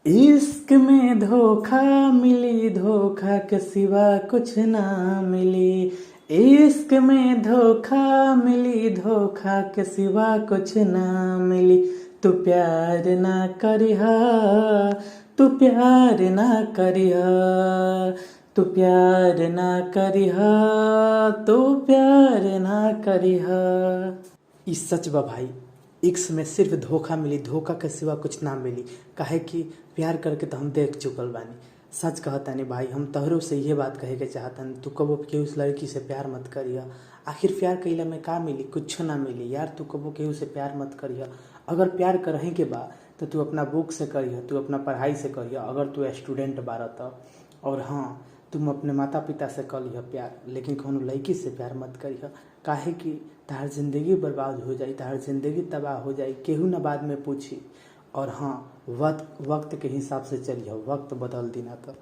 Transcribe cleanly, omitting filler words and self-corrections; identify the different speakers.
Speaker 1: इश्क में धोखा मिली, धोखा के सिवा कुछ ना मिली। इश्क में धोखा मिली, धोखा के सिवा कुछ ना मिली। तू प्यार ना करिहा, तू प्यार ना करिहा, तू प्यार ना करिहा, तू प्यार ना करिहा। ई सच बा भाई। इश्क में सिर्फ धोखा मिली, धोखा के सिवा कुछ ना मिली। काहे कि प्यार करके तो हम देख चुकल बानी। सच कहतानी भाई, हम तोहरो से ये बात कहे के चाहतनी, तू कबो केहू से लड़की से प्यार मत करिया। आखिर प्यार कइला में का मिली? कुछ ना मिली यार। तू कबो केहू से प्यार मत करिया। अगर प्यार करही के बा तो तू अपना बुक से करिया, तू अपना पढ़ाई से करिया, अगर तू स्टूडेंट बारा त। और हाँ, तुम अपने माता पिता से कर लिह प्यार, लेकिन कौनो लड़की से प्यार मत करिह। काहे कि तहार जिंदगी बर्बाद हो जाई, तहार जिंदगी तबाह हो जाई, केहू ना बाद में पूछी। और हाँ, वक्त वक्त के हिसाब से चलिए, वक्त बदल दी ना तो।